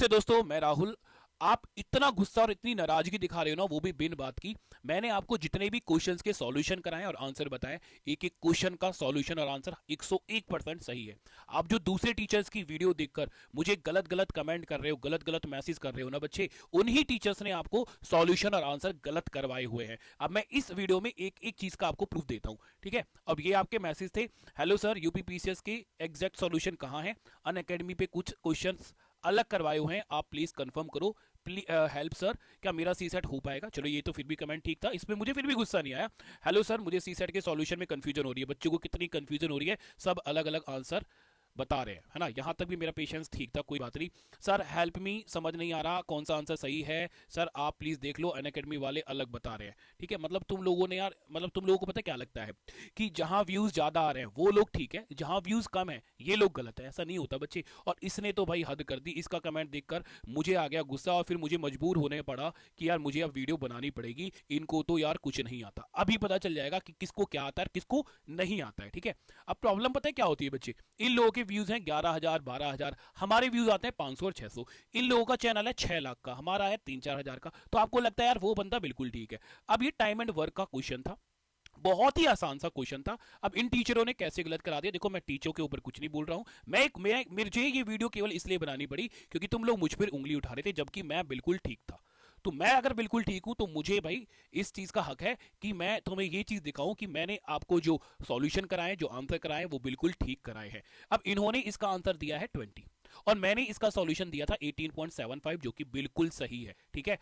नमस्ते दोस्तों, मैं राहुल। आप इतना गुस्सा और इतनी नाराजगी दिखा रहे हो ना, वो भी बिन बात की। मैंने आपको जितने भी क्वेश्चंस के सॉल्यूशन कराए और आंसर बताए, एक एक क्वेश्चन का सॉल्यूशन और आंसर 101% सही है। आप जो दूसरे टीचर्स की वीडियो देखकर मुझे गलत गलत कमेंट कर रहे हो, गलत गलत मैसेज कर रहे हो ना बच्चे, उन्हीं टीचर्स ने आपको सॉल्यूशन और आंसर गलत करवाए हुए हैं। अब मैं इस वीडियो में एक एक चीज का आपको प्रूफ देता हूं, ठीक है। अब ये आपके मैसेज थे, हेलो सर, यूपीपीसीएस के एग्जैक्ट सॉल्यूशन कहाँ है, अन अकेडमी पे कुछ क्वेश्चंस अलग करवाए हुए हैं, आप प्लीज कंफर्म करो। हेल्प सर, क्या मेरा सी सेट हो पाएगा। चलो ये तो फिर भी कमेंट ठीक था, इसमें मुझे फिर भी गुस्सा नहीं आया। हेलो सर, मुझे सी सेट के सॉल्यूशन में कंफ्यूजन हो रही है, बच्चों को कितनी कंफ्यूजन हो रही है, सब अलग अलग आंसर बता रहे हैं, है ना। यहां तक भी मेरा पेशेंस ठीक था, कोई बात नहीं। सर हेल्प मी, समझ नहीं आ रहा कौन सा आंसर सही है, सर आप प्लीज देख लो, अन अकेडमी वाले अलग बता रहे हैं, ठीक है। मतलब तुम लोगों ने यार, मतलब तुम लोगों को पता क्या लगता है कि जहां व्यूज ज्यादा आ रहे हैं वो लोग ठीक है, जहां व्यूज कम है ये लोग गलत है। ऐसा नहीं होता बच्चे। और इसने तो भाई हद कर दी। इसका कमेंट देखकर मुझे आ गया गुस्सा और फिर मुझे मजबूर होने पड़ा कि यार मुझे अब वीडियो बनानी पड़ेगी। इनको तो यार कुछ नहीं आता। अभी पता चल जाएगा कि किसको क्या आता है, किसको नहीं आता है, ठीक है। अब प्रॉब्लम पता है क्या होती है बच्चे, इन लोगों के व्यूज हैं 11,000 12,000, हमारे व्यूज आते हैं 500 और 600। इन लोगों का चैनल है 6 लाख का, हमारा है 3-4 हजार का। तो आपको लगता है यार वो बंदा बिल्कुल ठीक है। अब ये टाइम एंड वर्क का क्वेश्चन था, बहुत ही आसान सा क्वेश्चन था। अब इन टीचरों ने कैसे गलत करा दिया। देखो, मैं टीचरों के ऊपर कुछ नहीं बोल रहा हूं। मुझे ये वीडियो केवल इसलिए बनानी पड़ी क्योंकि तुम लोग मुझ पर उंगली उठा रहे थे, जबकि मैं बिल्कुल ठीक था। तो मैं अगर बिल्कुल ठीक हूं तो मुझे भाई इस चीज का हक है कि मैं तुम्हें ये चीज दिखाऊं कि मैंने आपको जो सॉल्यूशन कराए, जो आंसर कराए, वो बिल्कुल ठीक कराए हैं। अब इन्होंने इसका आंसर दिया है 20 और मैंने इसका सॉल्यूशन दिया था 18.75, जो कि बिल्कुल सही है, ठीक है।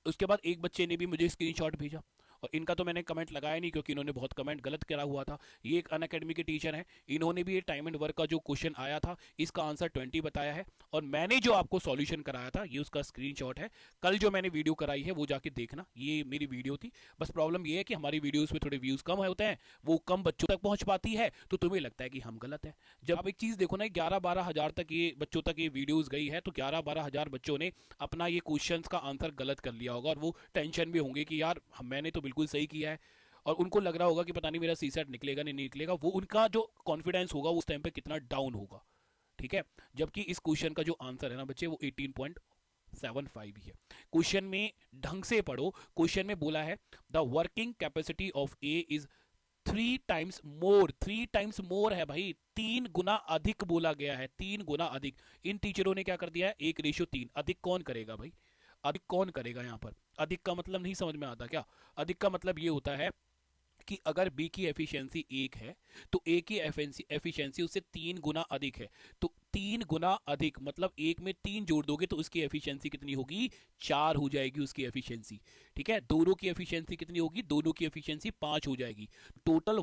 उसके बाद एक बच्चे ने भी मुझे स्क्रीनशॉट भेजा, और इनका तो मैंने कमेंट लगाया नहीं क्योंकि इन्होंने बहुत कमेंट गलत करा हुआ था। ये एक अन अकेडमी के टीचर हैं, इन्होंने भी ये टाइम एंड वर्क का जो क्वेश्चन आया था इसका आंसर 20 बताया है, और मैंने जो आपको सॉल्यूशन कराया था ये उसका स्क्रीनशॉट है। कल जो मैंने वीडियो कराई है वो जाके देखना, ये मेरी वीडियो थी। बस प्रॉब्लम ये है कि हमारी वीडियोस में थोड़े व्यूज कम होते हैं, वो कम बच्चों तक पहुंच पाती है, तो तुम्हें लगता है कि हम गलत हैं। जब आप एक चीज देखो ना, 11-12 हजार तक ये बच्चों तक ये वीडियोस गई है, तो 11-12 हजार बच्चों ने अपना ये क्वेश्चन का आंसर गलत कर लिया होगा, और वो टेंशन में होंगे कि यार मैंने तो बिल्कुल सही किया है। और उनको लग रहा होगा कि पता नहीं मेरा सी सेट निकलेगा नहीं निकलेगा, वो उनका जो कॉन्फिडेंस होगा उस टाइम पे कितना डाउन होगा, ठीक है। जबकि इस क्वेश्चन का जो आंसर है ना बच्चे, वो 18.75 ही है। क्वेश्चन में ढंग से पढ़ो, क्वेश्चन में बोला है the working capacity of A is 3 times more. 3 times more है भाई, 3 गुना अधिक बोला गया है, 3 गुना अधिक। इन टीचरों ने क्या कर दिया है, 1:3। अधिक कौन करेगा भाई, अधिक कौन करेगा यहां पर। अधिक का मतलब नहीं समझ में आता क्या। अधिक का मतलब ये होता है कि अगर बी की एफिशिएंसी 1 है तो ए की एफिशिएंसी उससे 3 गुना अधिक है। तो 3 गुना अधिक मतलब 1 में 3 जोड़ दोगे तो उसकी एफिशिएंसी कितनी होगी, 4 हो जाएगी उसकी एफिशिएंसी, ठीक है। दोनों की एफिशिएंसी कितनी होगी, दोनों की एफिशिएंसी 5 हो जाएगी। टोटल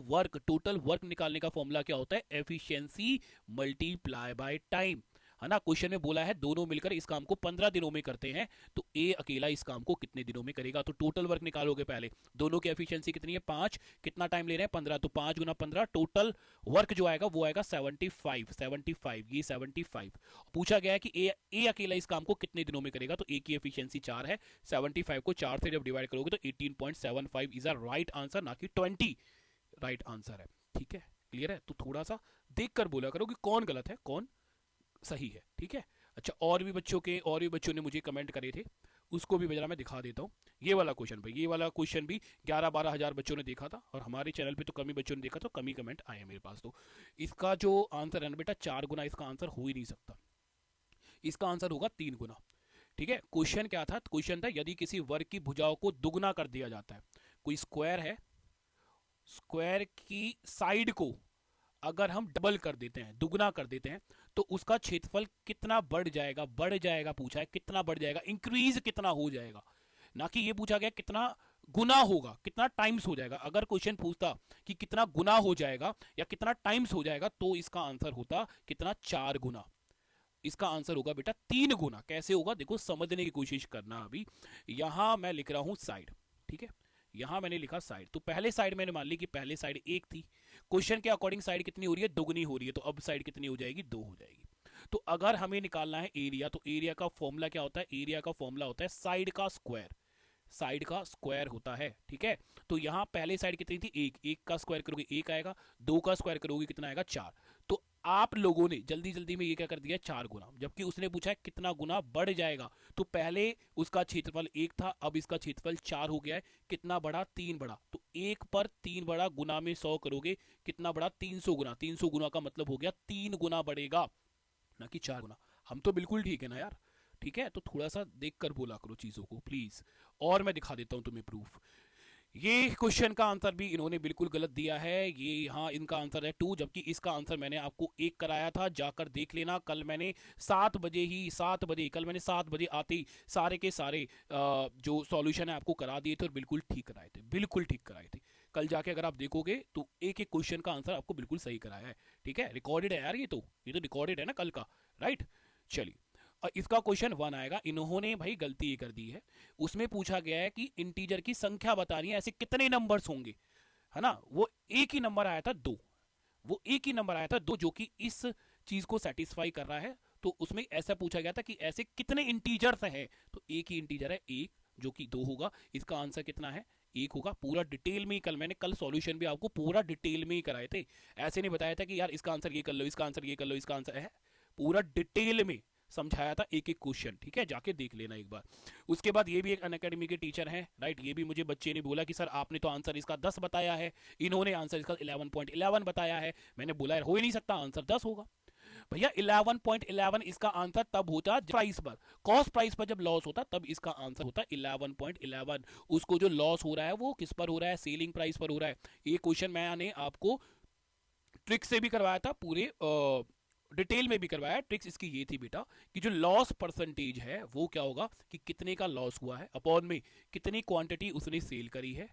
वर्क निकालने का फॉर्मूला क्या होता है, एफिशिएंसी मल्टीप्लाई बाय टाइम, है ना। क्वेश्चन में बोला है दोनों मिलकर इस काम को 15 दिनों में करते हैं, तो ए अकेला इस काम को कितने दिनों में करेगा। तो टोटल वर्क निकालोगे पहले, दोनों की एफिशिएंसी कितनी है 5, कितना टाइम ले रहे हैं 15, तो 5 गुना 15, टोटल वर्क जो आएगा वो आएगा 75। ये 75 पूछा गया है कि ए अकेला इस काम को कितने दिनों में करेगा, तो ए की एफिशिएंसी 4 है, 75 को 4 से जब डिवाइड करोगे तो 18.75 इज अ राइट आंसर, ना कि 20 राइट आंसर है, ठीक है। क्लियर है। तो थोड़ा सा देख कर बोला करो कि कौन गलत है कौन सही है, ठीक है। अच्छा, और भी बच्चों ने मुझे कमेंट करे थे, उसको भी जरा मैं दिखा देता हूँ। ये वाला क्वेश्चन भाई, ये वाला क्वेश्चन भी 11-12 हजार बच्चों ने देखा था, और हमारे चैनल पे तो कम ही बच्चों ने देखा, तो कम ही कमेंट आए मेरे पास। तो इसका जो आंसर है ना बेटा, 4 गुना इसका आंसर हो ही नहीं सकता, इसका आंसर होगा 3 गुना, ठीक है। क्वेश्चन क्या था, क्वेश्चन था यदि किसी वर्ग की भुजाओं को दुगुना कर दिया जाता है, कोई स्क्वायर है, स्क्वायर की साइड को अगर हम डबल कर देते हैं, दुगना कर देते हैं, तो उसका क्षेत्रफल कितना बढ़ जाएगा पूछा है, कितना बढ़ जाएगा, इंक्रीज कितना हो जाएगा, ना कि ये पूछा गया कितना गुना होगा, कितना टाइम्स हो जाएगा। अगर क्वेश्चन पूछता कि कितना गुना हो जाएगा या कितना टाइम्स हो जाएगा, तो इसका आंसर होता कितना, 4 गुना। इसका आंसर होगा बेटा 3 गुना। कैसे होगा देखो, समझने की कोशिश करना। अभी यहां मैं लिख रहा हूं साइड, ठीक है, यहां मैंने लिखा साइड, तो पहले साइड मैंने मान ली कि पहले साइड 1 थी, क्वेश्चन के अकॉर्डिंग साइड कितनी हो रही है, दुगनी हो रही है, तो अब साइड कितनी हो जाएगी, 2 हो जाएगी। तो अगर हमें निकालना है एरिया, तो एरिया का फॉर्मूला क्या होता है, एरिया का फॉर्मूला होता है साइड का स्क्वायर, साइड का स्क्वायर होता है, ठीक है। तो यहां पहले साइड कितनी थी, 1, 1 का स्क्वायर करोगे 1 आएगा, 2 का स्क्वायर करोगे कितना आएगा, 4। तो आप लोगों ने जल्दी जल्दी में ये क्या कर दिया 4 गुना, जबकि उसने पूछा है कितना गुना बढ़ जाएगा। तो पहले उसका क्षेत्रफल 1 था, अब इसका क्षेत्रफल 4 हो गया है। कितना बढ़ा? 3 बढ़ा। तो 1 पर 3 बढ़ा, गुना में 100 करोगे, कितना बढ़ा? 300 गुना। 300 गुना का मतलब हो गया 3 गुना बढ़ेगा, ना कि 4 गुना। हम तो बिल्कुल ठीक है ना यार? ठीक है, तो थोड़ा सा देख कर बोला करो चीज़ों को प्लीज़। और मैं दिखा देता हूँ तुम्हें प्रूफ। ये क्वेश्चन का आंसर भी इन्होंने बिल्कुल गलत दिया है। ये यहाँ इनका आंसर है 2, जबकि इसका आंसर मैंने आपको 1 कराया था, जाकर देख लेना। कल मैंने 7 बजे ही 7 बजे कल मैंने 7 बजे आते ही सारे के सारे जो सॉल्यूशन है आपको करा दिए थे और बिल्कुल ठीक कराए थे, बिल्कुल ठीक कराए थे। कल जाके अगर आप देखोगे तो एक एक क्वेश्चन का आंसर आपको बिल्कुल सही कराया है। ठीक है, रिकॉर्डेड है यार, ये तो रिकॉर्डेड है ना कल का, राइट। चलिए, और इसका क्वेश्चन 1 आएगा। इन्होंने भाई गलती ये कर दी है, उसमें पूछा गया है कि इंटीजर की संख्या बतानी है, ऐसे कितने नंबर्स होंगे, है ना। वो एक ही नंबर आया था 2, वो एक ही नंबर आया था 2, जो कि इस चीज को सेटिस्फाई कर रहा है। तो उसमें ऐसा पूछा गया था कि ऐसे कितने इंटीजर्स हैं, तो एक ही इंटीजर है 1, जो कि 2 होगा। इसका आंसर कितना है? 1 होगा। पूरा डिटेल में ही कल सॉल्यूशन भी आपको पूरा डिटेल में ही कराए थे। ऐसे नहीं बताया था कि यार इसका आंसर ये कर लो, इसका आंसर ये कर लो, इसका आंसर है, पूरा डिटेल में समझाया था एक एक क्वेश्चन। ठीक है, जाके देख लेना एक बार। उसके बाद ये भी एक अनअकैडमी के टीचर हैं, राइट। ये भी मुझे बच्चे ने बोला कि सर आपने तो आंसर इसका 10 बताया है, इन्होंने आंसर इसका 11.11 बताया है। मैंने बोला हो ही नहीं सकता, आंसर 10 होगा भैया। 11.11 इसका आंसर तब होता प्राइस पर, कॉस्ट प्राइस पर जब लॉस होता तब इसका आंसर होता 11.11। उसको जो लॉस हो रहा है वो किस पर हो रहा है? सेलिंग प्राइस पर हो रहा है। ये क्वेश्चन मैंने आपको ट्रिक से भी करवाया था, पूरे डिटेल में भी करवाया। ट्रिक्स इसकी ये थी बेटा कि जो लॉस परसेंटेज है वो क्या होगा कि कितने का लॉस हुआ है अपॉन में कितनी क्वांटिटी उसने सेल करी है,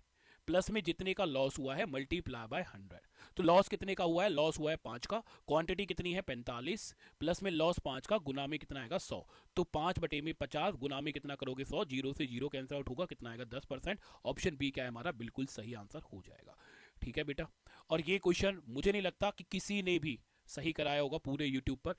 प्लस में जितने का लॉस हुआ है मल्टीप्लाई बाय 100। तो लॉस कितने का हुआ है? लॉस हुआ है 5 का, क्वांटिटी कितनी है? 45, प्लस में लॉस 5 का, गुना में कितना आएगा? 100। तो 5 बटे में 50, गुना में कितना करोगे? 100। जीरो से जीरो कैंसिल आउट होगा, कितना आएगा? 10%। ऑप्शन बी क्या है हमारा? बिल्कुल सही आंसर हो जाएगा। ठीक है बेटा, और ये क्वेश्चन मुझे नहीं लगता कि किसी ने भी सही कराया होगा पूरे यूट्यूब पर।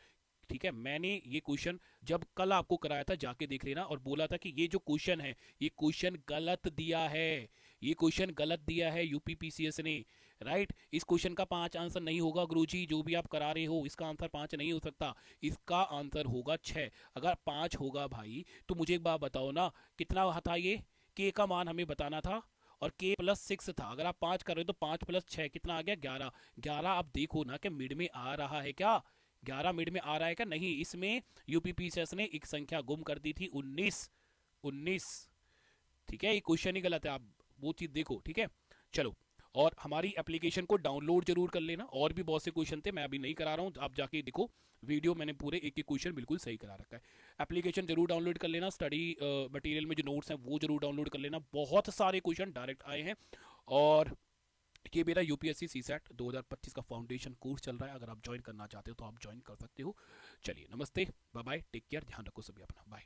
ठीक है, मैंने ये क्वेश्चन जब कल आपको कराया था, जाके देख लेना, और बोला था कि ये जो क्वेश्चन है ये क्वेश्चन गलत दिया है, ये क्वेश्चन गलत दिया है यूपीपीसीएस ने, राइट। इस क्वेश्चन का 5 आंसर नहीं होगा गुरुजी, जो भी आप करा रहे हो इसका आंसर 5 नहीं हो सकता, इसका आंसर होगा 6। अगर 5 होगा भाई तो मुझे एक बात बताओ ना, कितना था ये? के का मान हमें बताना था और के प्लस 6 था। अगर आप 5 कर रहे हो तो 5 प्लस 6 कितना आ गया? 11। 11 आप देखो ना कि मिड में आ रहा है क्या? 11 मिड में आ रहा है क्या? नहीं, इसमें यूपीपीसीएस ने एक संख्या गुम कर दी थी, 19। 19, ठीक है, ये क्वेश्चन ही गलत है, आप वो चीज देखो। ठीक है, चलो, और हमारी एप्लीकेशन को डाउनलोड जरूर कर लेना। और भी बहुत से क्वेश्चन थे, मैं अभी नहीं करा रहा हूँ, आप जाके देखो वीडियो, मैंने पूरे एक एक क्वेश्चन बिल्कुल सही करा रखा है। एप्लीकेशन जरूर डाउनलोड कर लेना, स्टडी मटेरियल में जो नोट्स हैं वो जरूर डाउनलोड कर लेना, बहुत सारे क्वेश्चन डायरेक्ट आए हैं। और ये मेरा यूपीएससी सीसैट 2025 का फाउंडेशन कोर्स चल रहा है, अगर आप ज्वाइन करना चाहते हो तो आप ज्वाइन कर सकते हो। चलिए, नमस्ते, बाय बाय, टेक केयर, ध्यान रखो सभी अपना, बाय।